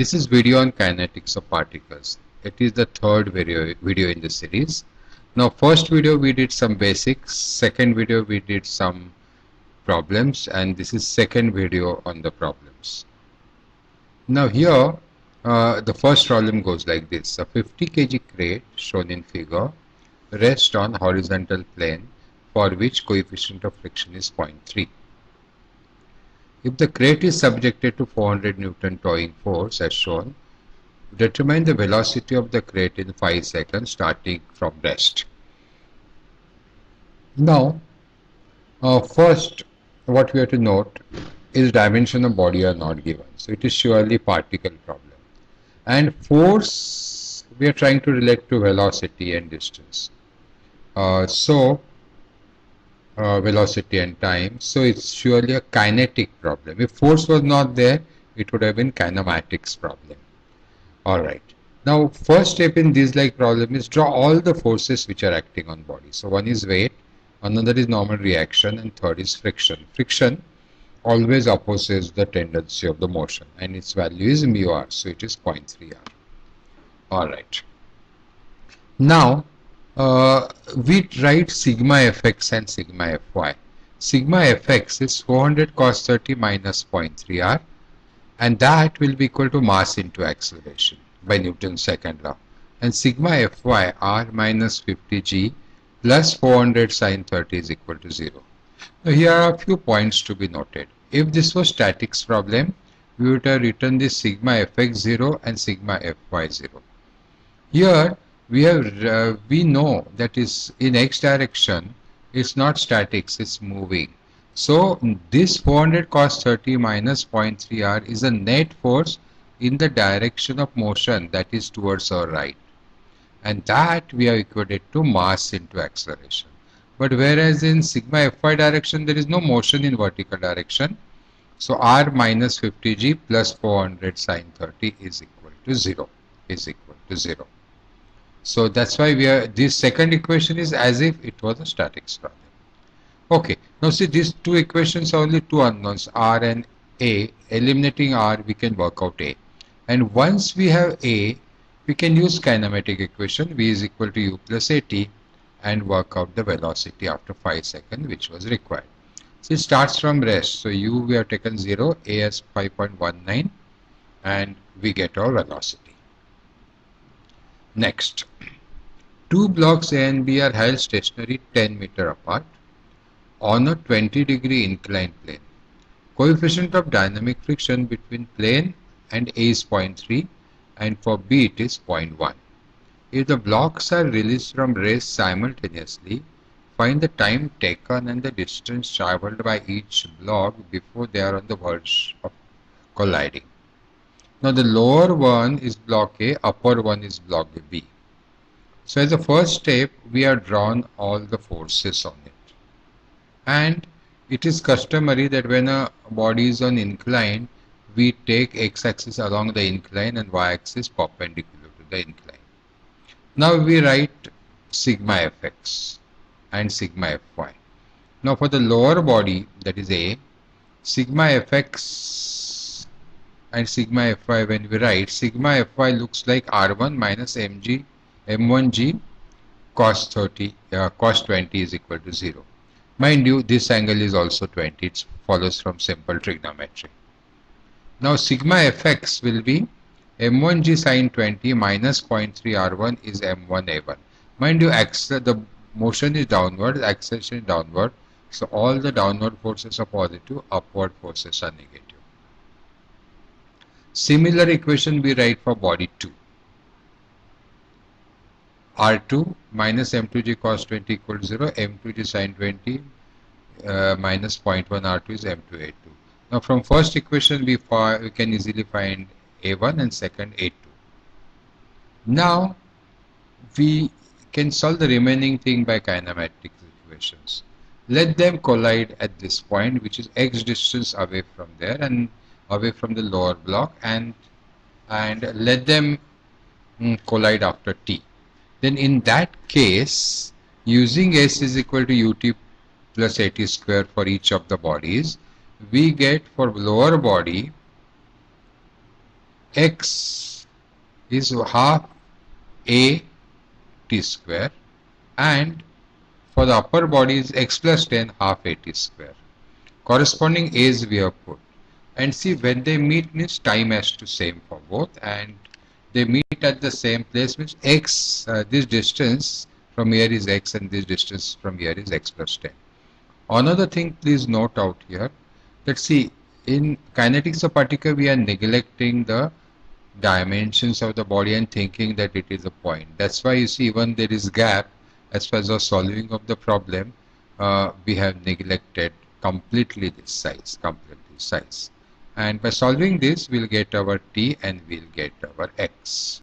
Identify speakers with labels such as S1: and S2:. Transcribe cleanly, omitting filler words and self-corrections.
S1: This is video on kinetics of particles. It is the third video in the series. Now, first video we did some basics, second video we did some problems, and this is second video on the problems. Now here, the first problem goes like this. A 50 kg crate shown in figure rests on horizontal plane for which coefficient of friction is 0.3. If the crate is subjected to 400 Newton towing force as shown, determine the velocity of the crate in 5 seconds starting from rest. Now, first what we have to note is dimension of body are not given. So it is surely particle problem. And force we are trying to relate to velocity and distance. Velocity and time. So it's surely a kinetic problem. If force was not there, it would have been kinematics problem. Alright. Now first step in this like problem is draw all the forces which are acting on body. So one is weight, another is normal reaction, and third is friction. Friction always opposes the tendency of the motion and its value is mu r, so it is 0.3 r. Alright. Now we write sigma fx and sigma fy. Sigma fx is 400 cos 30 minus 0.3 r, and that will be equal to mass into acceleration by Newton's second law. And sigma fy r minus 50 g plus 400 sin 30 is equal to 0. Now here are a few points to be noted. If this was statics problem, we would have written this sigma fx 0 and sigma fy 0. Here we know that is in x direction, it's not statics, it's moving. So this 400 cos 30 minus 0.3 r is a net force in the direction of motion, that is towards our right, and that we have equated to mass into acceleration. But whereas in sigma fy direction there is no motion in vertical direction, so r minus 50 g plus 400 sin 30 is equal to 0. So that's why this second equation is as if it was a statics problem. Okay, now see these two equations are only two unknowns, r and a. Eliminating r, we can work out a. And once we have a, we can use kinematic equation v is equal to u plus at and work out the velocity after 5 seconds which was required. So it starts from rest. So u we have taken 0, a as 5.19, and we get our velocity. Next, two blocks A and B are held stationary 10 meter apart on a 20-degree inclined plane. Coefficient of dynamic friction between plane and A is 0.3 and for B it is 0.1. If the blocks are released from rest simultaneously, find the time taken and the distance traveled by each block before they are on the verge of colliding. Now the lower one is block A, upper one is block B. So as a first step, we have drawn all the forces on it. And it is customary that when a body is on incline, we take x-axis along the incline and y-axis perpendicular to the incline. Now we write sigma fx and sigma fy. Now for the lower body, that is A, sigma fx and sigma fy, when we write, sigma fy looks like r1 minus m1g cos 20 is equal to 0. Mind you, this angle is also 20. It follows from simple trigonometry. Now sigma fx will be m1g sin 20 minus 0.3 r1 is m1 a1. Mind you, the motion is downward, acceleration is downward. So all the downward forces are positive, upward forces are negative. Similar equation we write for body 2. R2 minus M2G cos 20 equal to 0, M2G sin 20 minus 0.1 R2 is M2A2. Now from first equation we can easily find A1 and second A2. Now we can solve the remaining thing by kinematic equations. Let them collide at this point, which is x distance away from there and away from the lower block, and let them collide after t. Then in that case, using s is equal to ut plus at square for each of the bodies, we get for lower body x is half a t square, and for the upper body is x plus 10 half a t square. Corresponding a's we have put. And see, when they meet means time has to same for both, and they meet at the same place means x, this distance from here is x and this distance from here is x plus 10. Another thing please note out here, that see, in kinetics of particle we are neglecting the dimensions of the body and thinking that it is a point. That's why you see even there is gap as far as the solving of the problem, we have neglected completely this size. And by solving this, we'll get our t and we'll get our x.